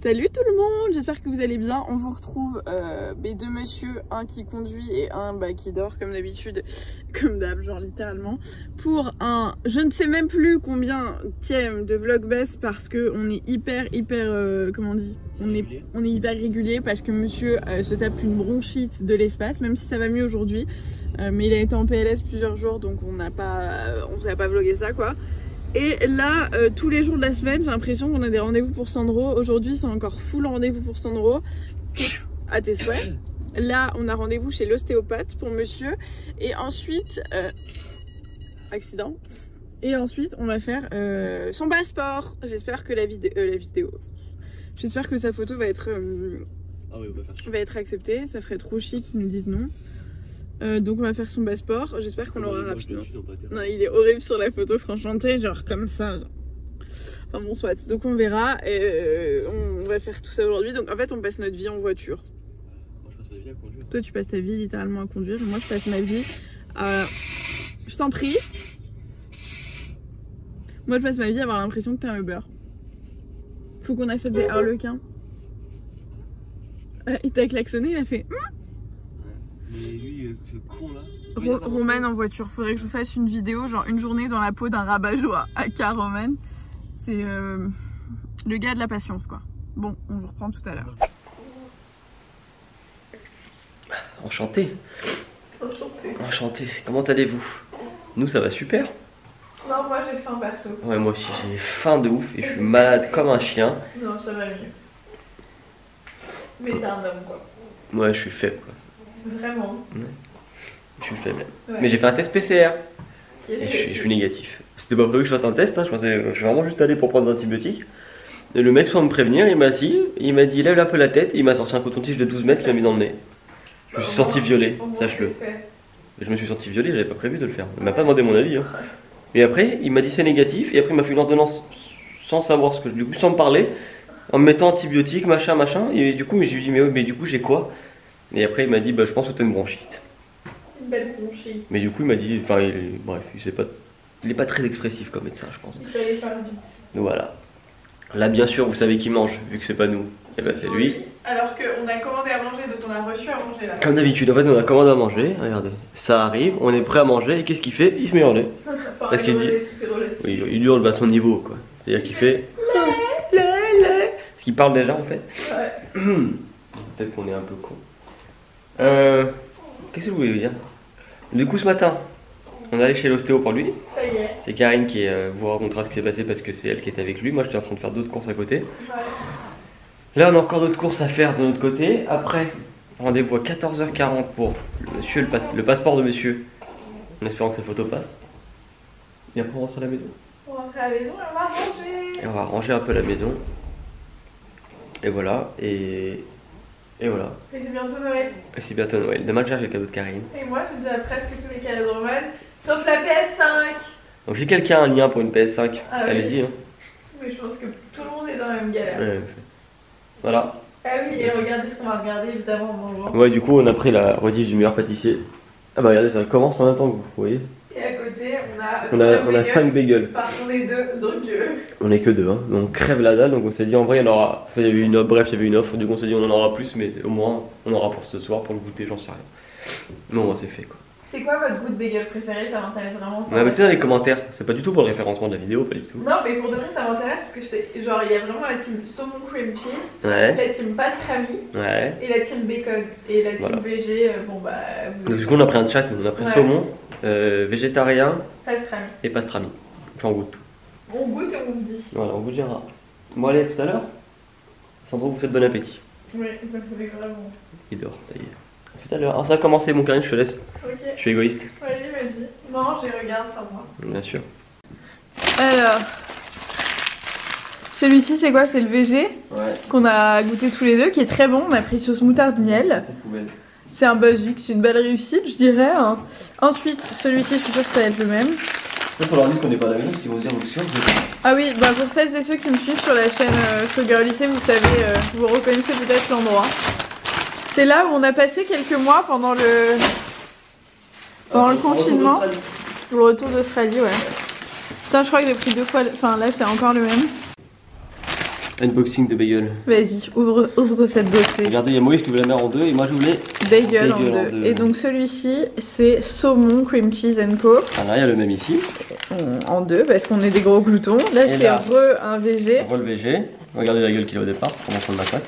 Salut tout le monde, j'espère que vous allez bien. On vous retrouve mes deux messieurs, un qui conduit et un qui dort comme d'habitude, comme d'hab, genre littéralement, pour un je ne sais même plus combien de Vlogmas parce que on est hyper comment on dit, on est hyper régulier parce que monsieur se tape une bronchite de l'espace, même si ça va mieux aujourd'hui, mais il a été en PLS plusieurs jours donc on vous a pas vlogué ça quoi. Et là, tous les jours de la semaine, j'ai l'impression qu'on a des rendez-vous pour Sandro. Aujourd'hui, c'est encore full rendez-vous pour Sandro. À tes souhaits. Là, on a rendez-vous chez l'ostéopathe pour monsieur. Et ensuite, accident. Et ensuite, on va faire son passeport. J'espère que la vidéo. J'espère que sa photo va être, va être acceptée. Ça ferait trop chic qu'ils nous disent non. Donc on va faire son passeport, j'espère qu'on l'aura rapidement. Non, il est horrible sur la photo, franchement, genre comme ça. Genre. Enfin bon, soit. Donc on verra et on va faire tout ça aujourd'hui. Donc en fait, on passe notre vie en voiture. Moi, je passe ma vie à conduire. Toi, tu passes ta vie littéralement à conduire. Et moi, je passe ma vie à... Je t'en prie. Moi, je passe ma vie à avoir l'impression que t'es un Uber. Faut qu'on achète des harlequins. Il t'a klaxonné, il a fait... Mais lui, ce con là. Roman en voiture, faudrait que je vous fasse une vidéo, genre une journée dans la peau d'un rabat-joie à Car Roman. C'est le gars de la patience quoi. Bon, on vous reprend tout à l'heure. Enchanté. Enchanté. Enchanté. Comment allez-vous? Nous, ça va super. Non, moi j'ai faim perso. Ouais, moi aussi j'ai faim de ouf et je suis malade comme un chien. Non, ça va mieux. Mais t'es un homme quoi. Ouais, je suis faible quoi. Vraiment. Ouais. Je suis faible. Ouais. Mais j'ai fait un test PCR. Et je suis négatif. C'était pas prévu que je fasse un test, hein. Je suis vraiment juste allé pour prendre des antibiotiques. Et le mec, sans me prévenir, il m'a assis, il m'a dit lève un peu la tête, et il m'a sorti un coton-tige de 12 mètres, il m'a mis dans le nez. Je me suis sorti violet, sache-le. Je me suis sorti violet, j'avais pas prévu de le faire. Il m'a pas demandé mon avis. Hein. Et après, il m'a dit c'est négatif, et après, il m'a fait une ordonnance sans savoir ce que. Du coup, sans me parler, en me mettant antibiotiques, machin. Et du coup, je lui ai dit mais du coup, j'ai quoi? Et après, il m'a dit bah, je pense que t'as une bronchite. Une belle bronchite. Mais du coup, il m'a dit, enfin, bref, il est pas très expressif comme médecin, je pense. Il fallait faire vite. Voilà. Là, bien sûr, vous savez qui mange, vu que c'est pas nous. Et bah, c'est lui. Alors qu'on a commandé à manger, donc on a reçu à manger là. Comme d'habitude, en fait, on a commandé à manger. Regardez, ça arrive, on est prêt à manger. Et qu'est-ce qu'il fait? Il se met en lait. Parce qu'il dit. Oui, il hurle à son niveau, quoi. C'est-à-dire qu'il fait. Lait. Parce qu'il parle déjà, en fait. Ouais. Peut-être qu'on est un peu con. Qu'est-ce que vous voulez dire? Du coup, ce matin, on est allé chez l'ostéo pour lui. Ça y est. C'est Karine qui vous racontera ce qui s'est passé parce que c'est elle qui est avec lui. Moi, j'étais en train de faire d'autres courses à côté. Ouais. Là, on a encore d'autres courses à faire de notre côté. Après, rendez-vous à 14h40 pour le passeport de monsieur. En espérant que sa photo passe. Et après, on rentre à la maison. On rentre à la maison et on va ranger. Et on va ranger un peu la maison. Et voilà. Et voilà. Et c'est bientôt Noël. Et c'est bientôt Noël. Demain, j'ai le cadeau de Karine. Et moi, j'ai déjà presque tous les cadeaux de Roman, sauf la PS5. Donc, si quelqu'un a un lien pour une PS5, Ah oui. allez-y. Hein. Mais je pense que tout le monde est dans la même galère. Ouais. Voilà. Ah oui, et regardez ce qu'on va regarder évidemment en mangeant. Ouais, du coup, on a pris la rediff du meilleur pâtissier. Ah bah regardez, ça commence en même temps que vous voyez. Et à côté, on a 5 bagels. Par contre, on est deux, donc. On est que deux, hein. Donc on crève la dalle, donc on s'est dit en vrai, il y en aura. Enfin, il y avait une offre, bref, il y avait une offre, du coup on s'est dit on en aura plus, mais au moins on aura pour ce soir, pour le goûter, j'en sais rien. Mais au moins c'est fait quoi. C'est quoi votre goût de bagel préféré? Ça m'intéresse vraiment. On a mettre ça dans les commentaires, c'est pas du tout pour le référencement de la vidéo, pas du tout. Non, mais pour de vrai, ça m'intéresse parce que je sais, genre, il y a vraiment la team saumon cream cheese, Ouais. la team pastrami, Ouais. et la team bacon. Et la team Voilà. VG, bon bah. Donc du coup on a pris un chat, on a pris Ouais. saumon, végétarien Pastrami. et pastrami. Enfin on goûte tout. On goûte et on vous dit. Voilà, on vous dira. Bon allez, à tout à l'heure. Sandro vous souhaite bon appétit. Oui, ça me fait vraiment. Il dort, ça y est. À tout à l'heure. Alors ça a commencé mon Karine, je te laisse. Ok. Je suis égoïste. Vas-y. Non, j'y regarde sans moi. Bien sûr. Alors, celui-ci c'est quoi? C'est le VG Ouais. qu'on a goûté tous les deux, qui est très bon. On a pris sauce moutarde miel. C'est poubelle. C'est un basique, c'est une belle réussite, je dirais. Hein. Ensuite, celui-ci, je suis sûre que ça va être le même. Il faut leur dire qu'on n'est pas à la maison parce qu'ils vont se dire option. Ah oui, bah pour celles et ceux qui me suivent sur la chaîne Sugar Lycée, vous savez, vous reconnaissez peut-être l'endroit. C'est là où on a passé quelques mois pendant le confinement. Le retour d'Australie, ouais. Putain, je crois que j'ai pris 2 fois. Enfin, là, c'est encore le même. Unboxing de bagel. Vas-y, ouvre cette boîte. Regardez, il y a Moïse qui veut la mettre en deux et moi je voulais bagel en deux. Et donc celui-ci, c'est saumon, cream cheese and co. Voilà, il y a le même ici. En deux, parce qu'on est des gros gloutons. Là, c'est un VG. Le VG. Regardez la gueule qu'il a au départ, comment on le matin.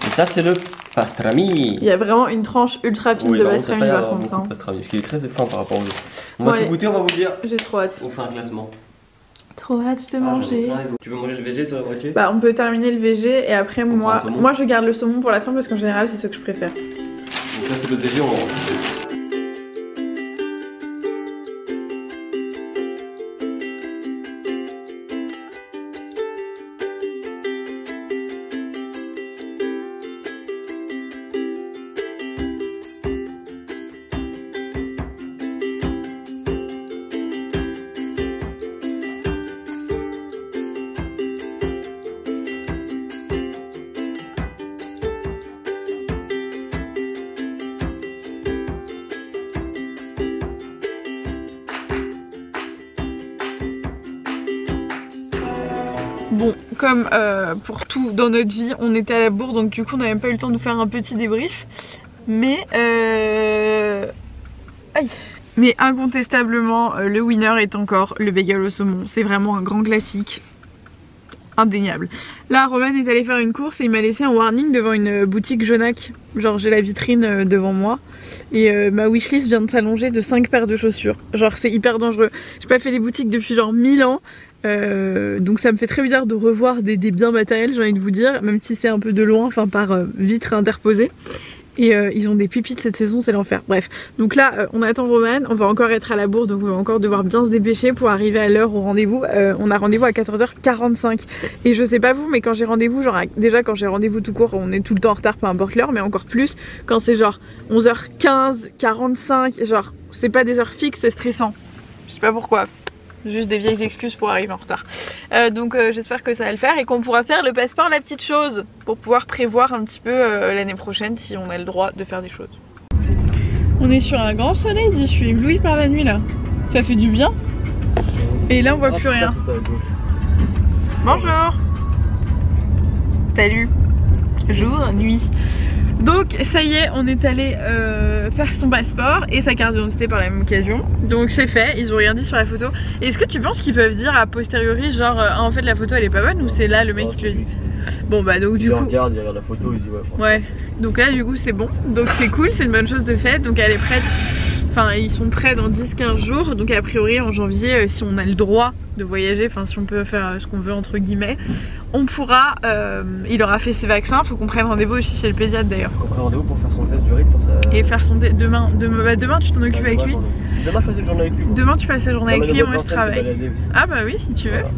Et ça, c'est le pastrami. Il y a vraiment une tranche ultra fine de pastrami par contre. Hein. Pastrami, ce qui est très fin par rapport aux autres. On va tout goûter, on va vous dire. J'ai trop hâte. On fait un classement. Trop hâte de manger. Tu veux manger le VG, toi, la moitié? Bah, on peut terminer le VG et après, moi je garde le saumon pour la fin parce qu'en général, c'est ce que je préfère. Donc, ça, c'est le VG, on va Bon, comme pour tout dans notre vie, on était à la bourre, donc du coup on n'a même pas eu le temps de faire un petit débrief. Mais mais incontestablement, le winner est encore le bagel au saumon. C'est vraiment un grand classique. Indéniable. Là, Roman est allé faire une course et il m'a laissé un warning devant une boutique Jonac. Genre j'ai la vitrine devant moi et ma wishlist vient de s'allonger de 5 paires de chaussures. Genre c'est hyper dangereux. J'ai pas fait des boutiques depuis genre 1000 ans. Donc ça me fait très bizarre de revoir des biens matériels, j'ai envie de vous dire, même si c'est un peu de loin, enfin par vitre interposée. Et ils ont des pépites cette saison, c'est l'enfer. Bref, donc là on attend Roman, on va encore être à la bourre, donc on va encore devoir bien se dépêcher pour arriver à l'heure au rendez-vous. On a rendez-vous à 14h45 et je sais pas vous, mais quand j'ai rendez-vous, genre déjà quand j'ai rendez-vous tout court, on est tout le temps en retard, peu importe l'heure, mais encore plus quand c'est genre 11h15, 45, genre c'est pas des heures fixes, c'est stressant. Je sais pas pourquoi. Juste des vieilles excuses pour arriver en retard. Donc j'espère que ça va le faire et qu'on pourra faire le passeport, la petite chose, pour pouvoir prévoir un petit peu l'année prochaine si on a le droit de faire des choses. On est sur un grand soleil, je suis éblouie par la nuit là. Ça fait du bien. Et là on voit plus rien. Bonjour. Salut. Jour, nuit. Donc ça y est, on est allé faire son passeport et sa carte d'identité par la même occasion. Donc c'est fait, ils ont rien dit sur la photo. Est-ce que tu penses qu'ils peuvent dire a posteriori genre en fait la photo elle est pas bonne ou c'est là le mec qui te le dit? Bon bah donc du coup... il regarde la photo, il dit ouais. Ouais, donc là du coup c'est bon. Donc c'est cool, c'est une bonne chose de fait. Donc elle est prête, enfin ils sont prêts dans 10-15 jours. Donc a priori en janvier si on a le droit de voyager, enfin si on peut faire ce qu'on veut entre guillemets, on pourra, il aura fait ses vaccins, faut qu'on prenne rendez-vous aussi chez le pédiatre d'ailleurs. On prend rendez-vous pour faire son test du rythme pour ça. Et faire son test demain tu t'en occupes avec lui. Demain je passe la journée avec lui. Demain tu passes la journée avec lui et moi je travaille. Ah bah oui si tu veux. Voilà.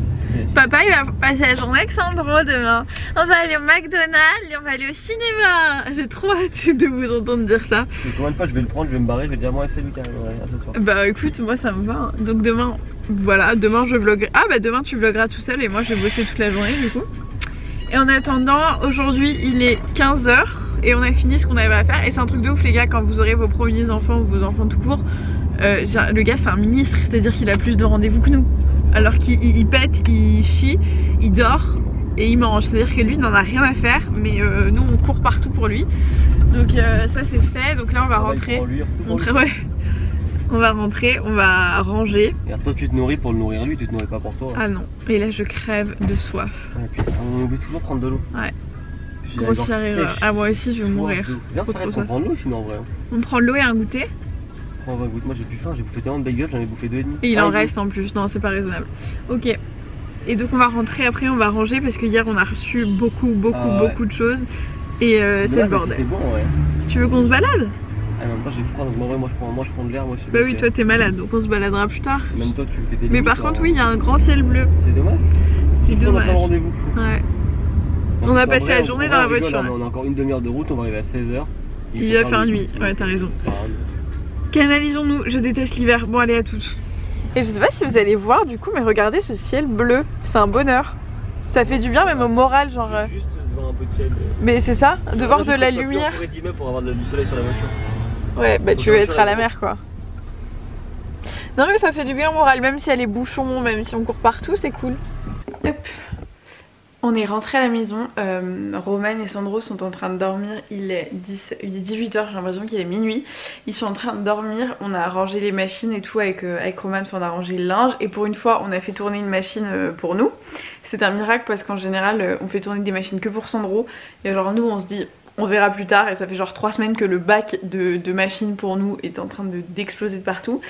Papa il va passer la journée avec Sandro demain. On va aller au McDonald's et on va aller au cinéma. J'ai trop hâte de vous entendre dire ça. Et combien de fois je vais le prendre, je vais me barrer, je vais dire moi c'est lui qui arrive à ce soir. Bah écoute moi ça me va. Donc demain, voilà, demain je vloguerai. Ah bah demain tu vlogueras tout seul et moi je vais bosser toute la journée du coup. Et en attendant, aujourd'hui il est 15 h et on a fini ce qu'on avait à faire. Et c'est un truc de ouf les gars, quand vous aurez vos premiers enfants ou vos enfants tout court, le gars c'est un ministre, c'est-à-dire qu'il a plus de rendez-vous que nous. Alors qu'il pète, il chie, il dort et il mange. C'est-à-dire que lui n'en a rien à faire, mais nous on court partout pour lui. Donc ça c'est fait, donc là on va rentrer. On va rentrer, on va ranger. Et toi tu te nourris pour le nourrir lui, tu te nourris pas pour toi. Ah non, et là je crève de soif. Ouais, puis on oublie toujours prendre de l'eau. Ouais. Grossière erreur. Ah moi aussi je vais mourir. Trop trop soif. On prend de l'eau sinon en vrai. On prend de l'eau et un goûter. On va goûter, moi j'ai plus faim, j'ai bouffé tellement de bagels, j'en ai bouffé 2,5. Et il en reste en plus, non c'est pas raisonnable. Ok. Et donc on va rentrer après, on va ranger parce que hier on a reçu beaucoup de choses. Et c'est le bordel. Bon, ouais. Tu veux qu'on se balade? En même temps j'ai froid donc moi je prends de l'air moi aussi. Bah oui toi t'es malade donc on se baladera plus tard. Même toi tu t'étais. Mais par contre oui il y a un grand ciel bleu. C'est dommage. C'est dommage. On a pas rendez-vous. Ouais. On a passé la journée dans la voiture. On a encore une demi-heure de route, on va arriver à 16 h. Il va faire nuit, ouais t'as raison. Canalisons-nous, je déteste l'hiver. Bon allez à tous. Et je sais pas si vous allez voir du coup mais regardez ce ciel bleu, c'est un bonheur. Ça fait du bien même au moral genre. Juste devant un peu de ciel. Mais c'est ça, de voir de la lumière. Pour avoir du soleil sur la voiture. Ouais bah tu veux être à la mer quoi. Non mais ça fait du bien au moral, même si elle est bouchon, même si on court partout, c'est cool. Hop. On est rentré à la maison, Roman et Sandro sont en train de dormir, il est 18h, j'ai l'impression qu'il est minuit. Ils sont en train de dormir, on a rangé les machines et tout avec Roman, on a rangé le linge et pour une fois on a fait tourner une machine pour nous. C'est un miracle parce qu'en général on fait tourner des machines que pour Sandro et genre nous on se dit on verra plus tard et ça fait genre 3 semaines que le bac de machines pour nous est en train d'exploser de partout.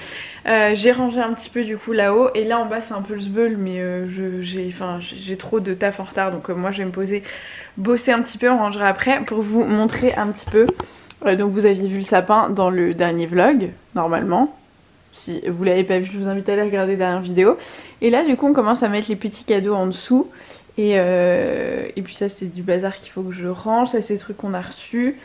J'ai rangé un petit peu du coup là-haut et là en bas c'est un peu le sbeul mais j'ai trop de taf en retard donc moi je vais me poser, bosser un petit peu, on rangera après pour vous montrer un petit peu. Donc vous aviez vu le sapin dans le dernier vlog normalement. Si vous l'avez pas vu, je vous invite à aller regarder la dernière vidéo. Et là du coup on commence à mettre les petits cadeaux en dessous. Et puis ça c'est du bazar qu'il faut que je range, ça c'est des trucs qu'on a reçus.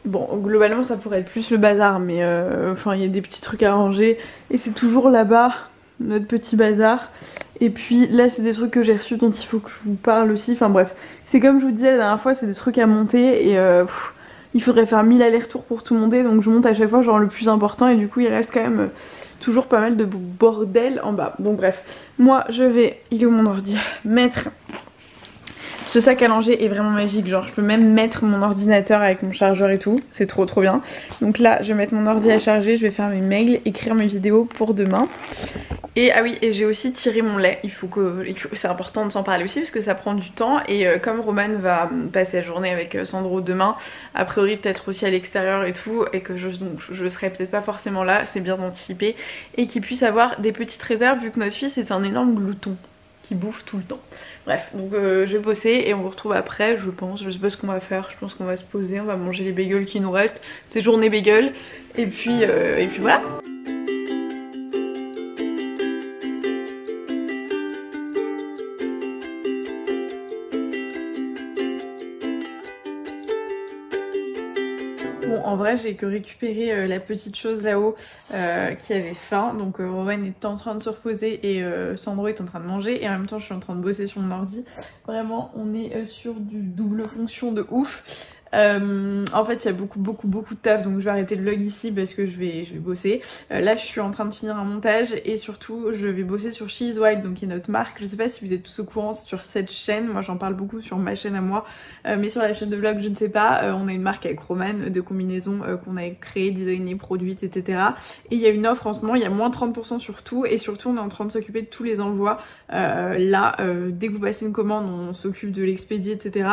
Bon globalement ça pourrait être plus le bazar mais il y a des petits trucs à ranger. Et c'est toujours là-bas notre petit bazar. Et puis là c'est des trucs que j'ai reçus dont il faut que je vous parle aussi. Enfin bref, c'est comme je vous disais la dernière fois, c'est des trucs à monter et il faudrait faire 1000 allers-retours pour tout monter. Donc je monte à chaque fois genre le plus important et du coup il reste quand même toujours pas mal de bordel en bas. Bon bref, moi je vais, il est où mon ordi, mettre... Ce sac à langer est vraiment magique, genre je peux même mettre mon ordinateur avec mon chargeur et tout, c'est trop bien. Donc là je vais mettre mon ordi à charger, je vais faire mes mails, écrire mes vidéos pour demain. Et ah oui, et j'ai aussi tiré mon lait, c'est important de s'en parler aussi parce que ça prend du temps. Et comme Roman va passer la journée avec Sandro demain, a priori peut-être aussi à l'extérieur et tout, et que je serai peut-être pas forcément là, c'est bien d'anticiper. Et qu'il puisse avoir des petites réserves vu que notre fils est un énorme glouton qui bouffe tout le temps. Bref, donc je vais bosser et on vous retrouve après, je pense. Je sais pas ce qu'on va faire, je pense qu'on va se poser, on va manger les bagels qui nous restent. C'est journée bagel. Et puis voilà. Bon, en vrai j'ai que récupéré la petite chose là-haut qui avait faim. Donc Roman est en train de se reposer et Sandro est en train de manger. Et en même temps je suis en train de bosser sur mon ordi. Vraiment on est sur du double fonction de ouf. En fait il y a beaucoup de taf, donc je vais arrêter le vlog ici parce que je vais bosser. Là je suis en train de finir un montage et surtout je vais bosser sur She's Wild, donc qui est notre marque. Je sais pas si vous êtes tous au courant sur cette chaîne, moi j'en parle beaucoup sur ma chaîne à moi, mais sur la chaîne de vlog je ne sais pas. On a une marque avec Roman de combinaisons qu'on a créée, designées, produites, etc. Et il y a une offre en ce moment, il y a moins 30% sur tout et surtout on est en train de s'occuper de tous les envois. Dès que vous passez une commande on s'occupe de l'expédier, etc.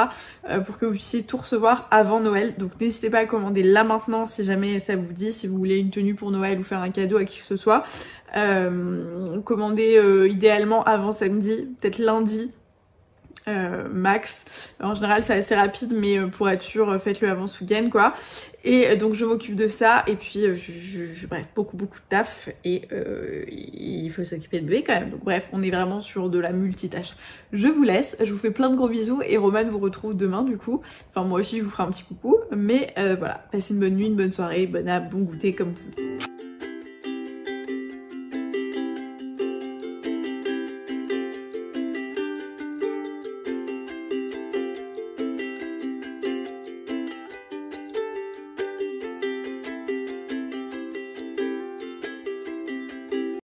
Pour que vous puissiez tout recevoir avant Noël. Donc n'hésitez pas à commander là maintenant si jamais ça vous dit, si vous voulez une tenue pour Noël ou faire un cadeau à qui que ce soit. Commandez idéalement avant samedi, peut-être lundi max. En général c'est assez rapide mais pour être sûr faites-le avant ce week-end quoi. Et donc je m'occupe de ça et puis bref beaucoup de taf et il faut s'occuper de bébé quand même. Donc bref on est vraiment sur de la multitâche. Je vous laisse, je vous fais plein de gros bisous et Roman vous retrouve demain du coup. Enfin moi aussi je vous ferai un petit coucou mais voilà, passez une bonne nuit, une bonne soirée, bonne app, bon goûter comme vous.